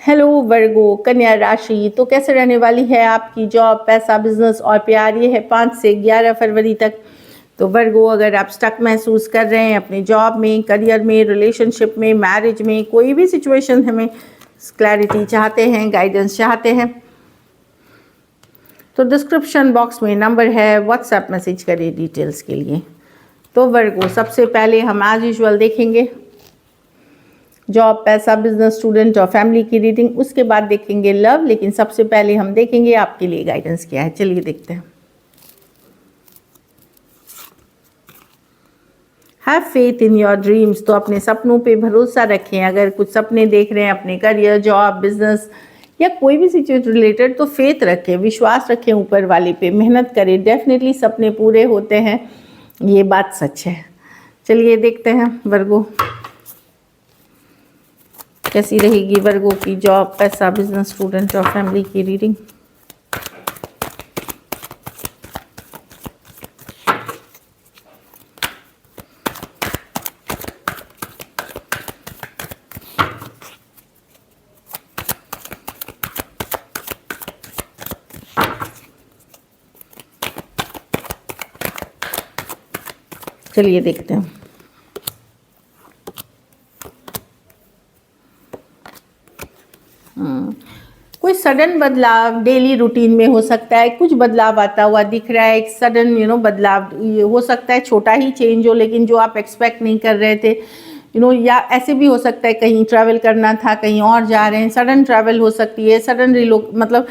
Hello वर्गो कन्या राशि, तो कैसे रहने वाली है आपकी जॉब, पैसा, बिजनेस और प्यार। ये है 5 से 11 फरवरी तक। तो वर्गो, अगर आप स्टक महसूस कर रहे हैं अपने जॉब में, करियर में, रिलेशनशिप में, मैरिज में, कोई भी सिचुएशन हमें क्लैरिटी चाहते हैं, गाइडेंस चाहते हैं, तो डिस्क्रिप्शन बॉक्स में नंबर है, व्हाट्सएप मैसेज करिए डिटेल्स के लिए। तो वर्गो, सबसे पहले हम एज यूजुअल देखेंगे जॉब, पैसा, बिजनेस, स्टूडेंट और फैमिली की रीडिंग। उसके बाद देखेंगे लव, लेकिन सबसे पहले हम देखेंगे आपके लिए गाइडेंस क्या है। चलिए देखते हैं। Have faith in your dreams, तो अपने सपनों पे भरोसा रखें। अगर कुछ सपने देख रहे हैं अपने करियर, जॉब, बिजनेस या कोई भी सिचुएशन रिलेटेड, तो फेथ रखें, विश्वास रखें ऊपर वाले पे, मेहनत करें। डेफिनेटली सपने पूरे होते हैं, ये बात सच है। चलिए देखते हैं वर्गो कैसी रहेगी वर्गो की जॉब, पैसा, बिजनेस, स्टूडेंट और फैमिली की रीडिंग। चलिए देखते हैं। कोई सडन बदलाव डेली रूटीन में हो सकता है, कुछ बदलाव आता हुआ दिख रहा है। एक सडन बदलाव हो सकता है, छोटा ही चेंज हो, लेकिन जो आप एक्सपेक्ट नहीं कर रहे थे, या ऐसे भी हो सकता है कहीं ट्रैवल करना था, कहीं और जा रहे हैं, सडन ट्रैवल हो सकती है, सडन मतलब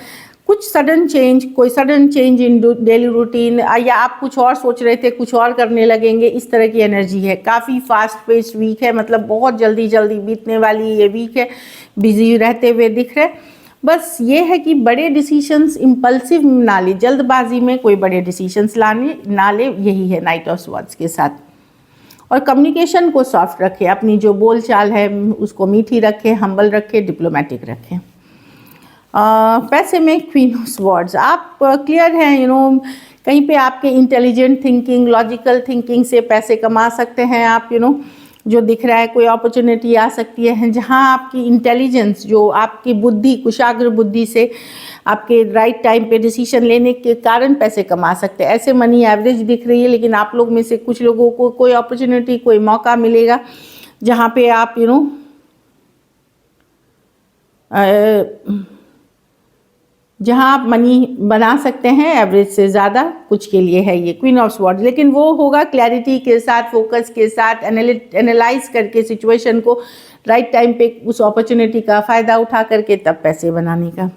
कुछ सडन चेंज, कोई sudden change in daily routine, या आप कुछ और सोच रहे थे, कुछ और करने लगेंगे, इस तरह की एनर्जी है। काफ़ी फास्ट पेस्ड वीक है, मतलब बहुत जल्दी जल्दी बीतने वाली ये वीक है, बिजी रहते हुए दिख रहे। बस ये है कि बड़े डिसीशंस इम्पल्सिव ना ले, जल्दबाजी में कोई बड़े डिसीशंस ना ले, यही है नाइट ऑफ स्वॉर्ड्स के साथ। और कम्युनिकेशन को सॉफ्ट रखें, अपनी जो बोलचाल है उसको मीठी रखें, हम्बल रखें, डिप्लोमेटिक रखें। पैसे में क्वीन ऑफ स्वॉर्ड्स, आप क्लियर हैं, कहीं पे आपके इंटेलिजेंट थिंकिंग, लॉजिकल थिंकिंग से पैसे कमा सकते हैं आप, जो दिख रहा है कोई अपॉर्चुनिटी आ सकती है जहां आपकी इंटेलिजेंस, जो आपकी बुद्धि, कुशाग्र बुद्धि से आपके राइट टाइम पे डिसीजन लेने के कारण पैसे कमा सकते हैं। ऐसे मनी एवरेज दिख रही है, लेकिन आप लोग में से कुछ लोगों को कोई अपॉर्चुनिटी, कोई मौका मिलेगा जहां पे आप जहां आप मनी बना सकते हैं एवरेज से ज़्यादा, कुछ के लिए है ये क्वीन ऑफ स्वॉर्ड्स। लेकिन वो होगा क्लैरिटी के साथ, फोकस के साथ, एनालाइज करके सिचुएशन को, राइट टाइम पे उस अपॉर्चुनिटी का फ़ायदा उठा करके तब पैसे बनाने का।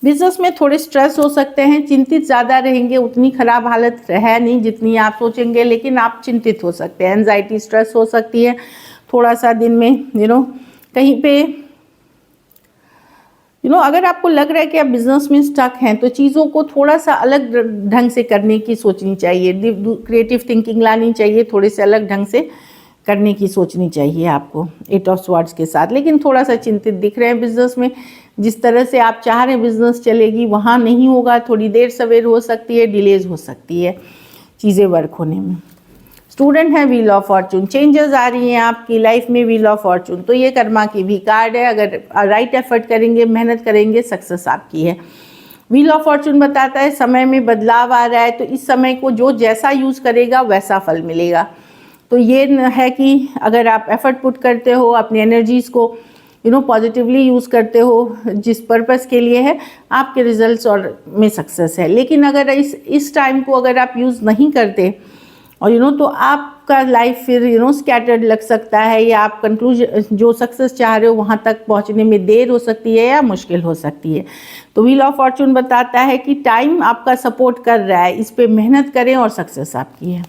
बिजनेस में थोड़े स्ट्रेस हो सकते हैं, चिंतित ज़्यादा रहेंगे, उतनी ख़राब हालत है नहीं जितनी आप सोचेंगे, लेकिन आप चिंतित हो सकते हैं, एंजाइटी, स्ट्रेस हो सकती है थोड़ा सा दिन में, कहीं पे अगर आपको लग रहा है कि आप बिजनेस में स्टक हैं, तो चीज़ों को थोड़ा सा अलग ढंग से करने की सोचनी चाहिए, क्रिएटिव थिंकिंग लानी चाहिए, थोड़े से अलग ढंग से करने की सोचनी चाहिए आपको 8 ऑफ स्वॉर्ड्स के साथ। लेकिन थोड़ा सा चिंतित दिख रहे हैं बिजनेस में, जिस तरह से आप चाह रहे हैं बिजनेस चलेगी वहाँ नहीं होगा, थोड़ी देर सवेर हो सकती है, डिलेज हो सकती है चीज़ें वर्क होने में। स्टूडेंट है, व्हील ऑफ फॉर्चून, चेंजेस आ रही हैं आपकी लाइफ में, व्हील ऑफ फॉर्चून, तो ये कर्मा की भी कार्ड है। अगर राइट एफर्ट करेंगे, मेहनत करेंगे, सक्सेस आपकी है। व्हील ऑफ फॉर्चून बताता है समय में बदलाव आ रहा है, तो इस समय को जो जैसा यूज़ करेगा वैसा फल मिलेगा। तो ये है कि अगर आप एफर्ट पुट करते हो, अपनी एनर्जीज़ को पॉजिटिवली यूज़ करते हो, जिस पर्पस के लिए है, आपके रिजल्ट्स और में सक्सेस है। लेकिन अगर इस टाइम को अगर आप यूज़ नहीं करते और तो आपका लाइफ फिर स्कैटर्ड लग सकता है, या आप कंक्लूजन, जो सक्सेस चाह रहे हो वहाँ तक पहुँचने में देर हो सकती है या मुश्किल हो सकती है। तो व्हील ऑफ फॉर्चून बताता है कि टाइम आपका सपोर्ट कर रहा है, इस पे मेहनत करें और सक्सेस आपकी है।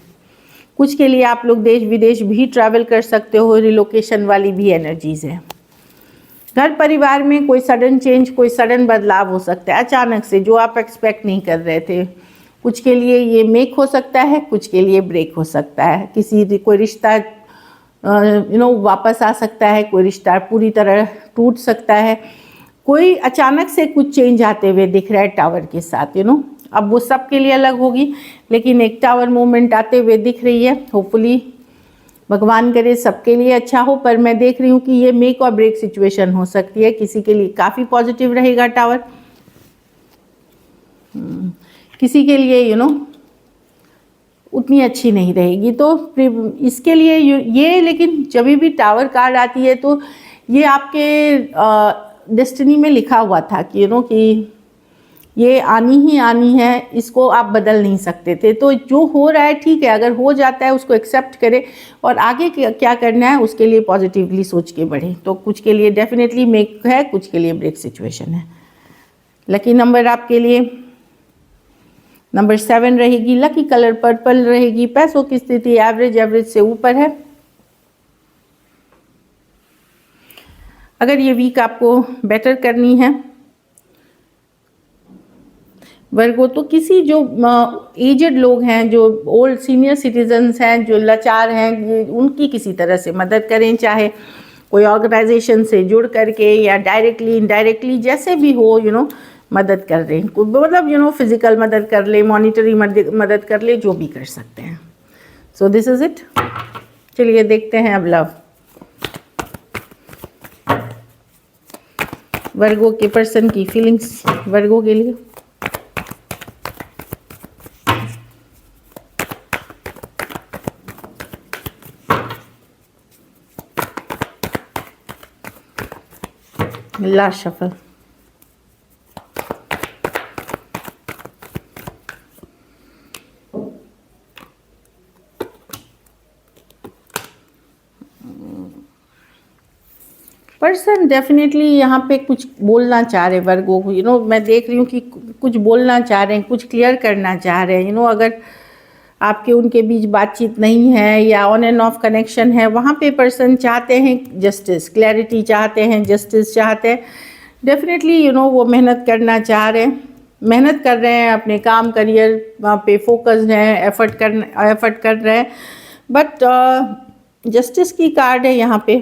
कुछ के लिए आप लोग देश विदेश भी ट्रैवल कर सकते हो, रिलोकेशन वाली भी एनर्जीज है। घर परिवार में कोई सडन चेंज, कोई सडन बदलाव हो सकता है अचानक से, जो आप एक्सपेक्ट नहीं कर रहे थे। कुछ के लिए ये मेक हो सकता है, कुछ के लिए ब्रेक हो सकता है। कोई रिश्ता वापस आ सकता है, कोई रिश्ता पूरी तरह टूट सकता है। कोई अचानक से कुछ चेंज आते हुए दिख रहा है टावर के साथ, अब वो सब के लिए अलग होगी, लेकिन एक टावर मूवमेंट आते हुए दिख रही है। होपफुली भगवान करे सबके लिए अच्छा हो, पर मैं देख रही हूँ कि ये मेक और ब्रेक सिचुएशन हो सकती है। किसी के लिए काफ़ी पॉजिटिव रहेगा टावर, किसी के लिए उतनी अच्छी नहीं रहेगी। तो इसके लिए ये लेकिन जब भी टावर कार्ड आती है तो ये आपके डेस्टिनी में लिखा हुआ था कि कि ये आनी ही आनी है, इसको आप बदल नहीं सकते थे। तो जो हो रहा है ठीक है, अगर हो जाता है उसको एक्सेप्ट करें और आगे क्या करना है उसके लिए पॉजिटिवली सोच के बढ़ें। तो कुछ के लिए डेफिनेटली मेक है, कुछ के लिए ब्रेक सिचुएशन है। लकी नंबर आपके लिए नंबर 7 रहेगी। लकी कलर पर्पल रहेगी। पैसों की स्थिति एवरेज से ऊपर है। अगर ये वीक आपको बेटर करनी है वर्गो, तो किसी जो एजेड लोग हैं, जो ओल्ड सीनियर सिटीजन्स हैं, जो लाचार हैं, उनकी किसी तरह से मदद करें, चाहे कोई ऑर्गेनाइजेशन से जुड़ करके या डायरेक्टली इनडायरेक्टली, जैसे भी हो मदद कर रहे हैं। मतलब फिजिकल मदद कर ले, मॉनिटरी मदद कर ले, जो भी कर सकते हैं। So this is it. चलिए देखते हैं अब लव। वर्गो के पर्सन की फीलिंग्स वर्गो के लिए। Last shuffle. पर्सन डेफिनेटली यहाँ पे कुछ बोलना चाह रहे वर्गो को। मैं देख रही हूँ कि कुछ बोलना चाह रहे हैं, कुछ क्लियर करना चाह रहे हैं। अगर आपके उनके बीच बातचीत नहीं है या ऑन एंड ऑफ कनेक्शन है, वहाँ पे पर्सन चाहते हैं जस्टिस, क्लैरिटी चाहते हैं, जस्टिस चाहते हैं। डेफिनेटली वो मेहनत करना चाह रहे हैं, मेहनत कर रहे हैं, अपने काम करियर पे फोकस्ड हैं, एफर्ट कर रहे हैं। बट जस्टिस की कार्ड है यहाँ पे।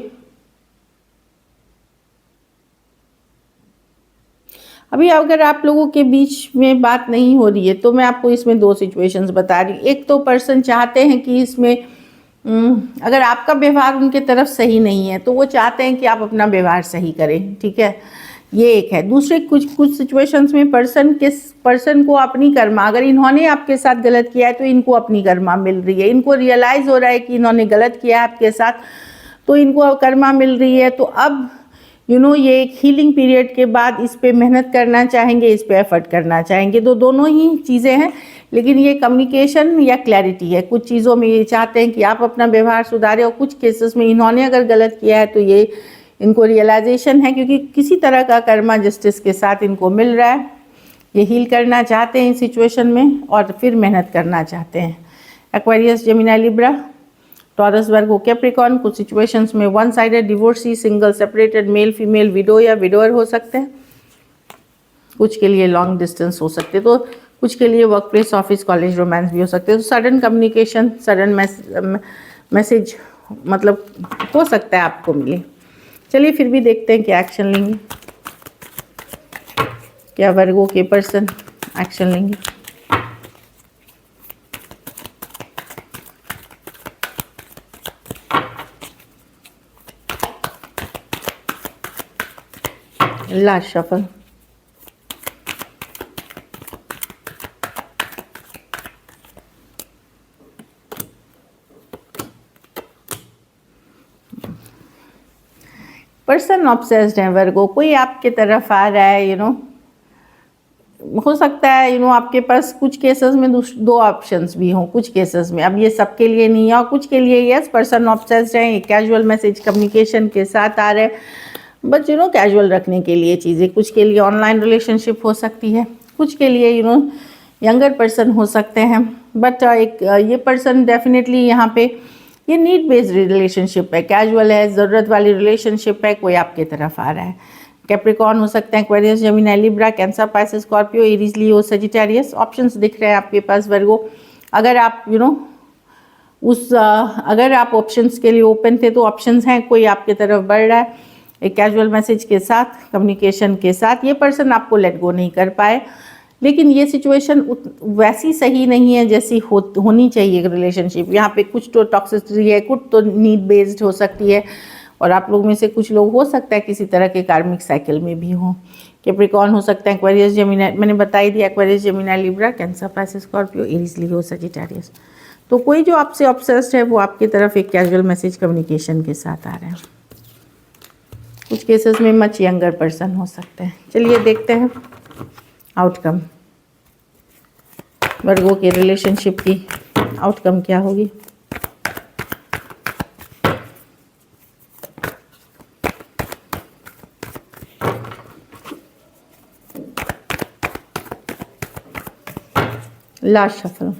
अभी अगर आप लोगों के बीच में बात नहीं हो रही है तो मैं आपको इसमें 2 सिचुएशंस बता रही हूँ। एक तो पर्सन चाहते हैं कि इसमें अगर आपका व्यवहार उनके तरफ सही नहीं है तो वो चाहते हैं कि आप अपना व्यवहार सही करें, ठीक है, ये एक है। दूसरे कुछ सिचुएशंस में पर्सन को अपनी कर्मा, अगर इन्होंने आपके साथ गलत किया है तो इनको अपनी कर्मा मिल रही है। इनको रियलाइज़ हो रहा है कि इन्होंने गलत किया है आपके साथ, तो इनको कर्मा मिल रही है। तो अब ये एक हीलिंग पीरियड के बाद इस पे मेहनत करना चाहेंगे, इस पे एफर्ट करना चाहेंगे। तो दोनों ही चीज़ें हैं, लेकिन ये कम्युनिकेशन या क्लैरिटी है। कुछ चीज़ों में ये चाहते हैं कि आप अपना व्यवहार सुधारें और कुछ केसेस में इन्होंने अगर गलत किया है तो ये इनको रियलाइजेशन है, क्योंकि किसी तरह का कर्मा जस्टिस के साथ इनको मिल रहा है। ये हील करना चाहते हैं इस सिचुएशन में और फिर मेहनत करना चाहते हैं। एक्वेरियस, जेमिनी, लिब्रा, टॉरस, वर्गो, कैप्रिकॉर्न। कुछ सिचुएशंस में one sided, divorcee, single, separated, male female, window या विडोअर हो सकते हैं। कुछ के लिए लॉन्ग डिस्टेंस हो सकते हैं, तो कुछ के लिए work place, office, college, romance भी हो सकते हैं। तो सडन कम्युनिकेशन, सडन मैसेज मतलब हो सकता है आपको मिले। चलिए फिर भी देखते हैं क्या एक्शन लेंगे, क्या वर्गो के पर्सन एक्शन लेंगे। Last shuffle. पर्सन ऑब्सेस्ड है वर्गो, कोई आपके तरफ आ रहा है। हो सकता है आपके पास कुछ केसेस में 2 ऑप्शंस भी हों, कुछ केसेस में। अब ये सबके लिए नहीं है, और कुछ के लिए यस पर्सन ऑब्सेस्ड है, कैजुअल मैसेज कम्युनिकेशन के साथ आ रहे हैं, बट कैजुअल रखने के लिए चीज़ें। कुछ के लिए ऑनलाइन रिलेशनशिप हो सकती है, कुछ के लिए यंगर पर्सन हो सकते हैं। बट एक ये पर्सन डेफिनेटली यहाँ पे ये नीड बेस्ड रिलेशनशिप है, कैजुअल है, ज़रूरत वाली रिलेशनशिप है, कोई आपके तरफ आ रहा है। कैप्रिकॉर्न हो सकते हैं, Aquarius, Gemini, Libra, cancer, Pisces, Scorpio, Aries, Leo, Sagittarius. Options दिख रहे हैं आपके पास वर्गो। अगर आप अगर आप ऑप्शंस के लिए ओपन थे तो ऑप्शंस हैं, कोई आपके तरफ बढ़ रहा है एक कैजुअल मैसेज के साथ, कम्युनिकेशन के साथ। ये पर्सन आपको लेट गो नहीं कर पाए, लेकिन ये सिचुएशन वैसी सही नहीं है जैसी होनी चाहिए रिलेशनशिप। यहाँ पे कुछ तो टॉक्सिसिटी है, कुछ तो नीड बेस्ड हो सकती है, और आप लोग में से कुछ लोग हो सकता है किसी तरह के कार्मिक साइकिल में भी हों। कैप्रिकॉर्न हो सकता है, एक्वेरियस जेमिनी, मैंने बता ही दिया, Aquarius Gemini Libra, cancer Pisces Scorpio Aries Leo Sagittarius. तो कोई जो आपसे ऑब्सेस्ड है वो आपकी तरफ एक कैजुअल मैसेज कम्युनिकेशन के साथ आ रहा है। कुछ केसेस में मच यंगर पर्सन हो सकते हैं। चलिए देखते हैं आउटकम, वर्गो के रिलेशनशिप की आउटकम क्या होगी। लास्ट शफल,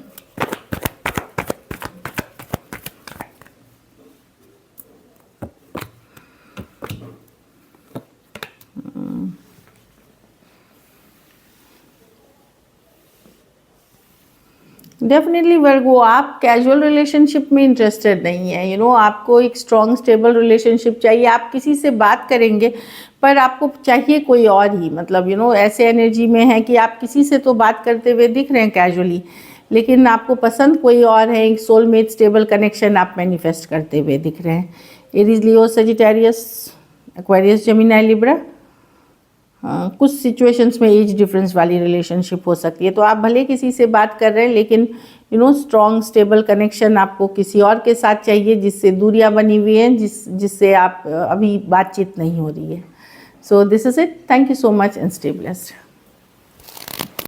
डेफिनेटली वर्गो, आप कैजुअल रिलेशनशिप में इंटरेस्टेड नहीं है। यू नो, आपको एक स्ट्रॉन्ग स्टेबल रिलेशनशिप चाहिए। आप किसी से बात करेंगे पर आपको चाहिए कोई और ही, मतलब यू नो ऐसे एनर्जी में है कि आप किसी से तो बात करते हुए दिख रहे हैं कैजुअली, लेकिन आपको पसंद कोई और है। एक सोलमेट स्टेबल कनेक्शन आप मैनिफेस्ट करते हुए दिख रहे हैं। Aries Leo Sagittarius Aquarius Gemini Libra. कुछ सिचुएशंस में एज डिफरेंस वाली रिलेशनशिप हो सकती है। तो आप भले किसी से बात कर रहे हैं, लेकिन you know strong stable connection आपको किसी और के साथ चाहिए, जिससे दूरियां बनी हुई हैं, जिससे आप अभी बातचीत नहीं हो रही है। So this is it. Thank you so much and stay blessed.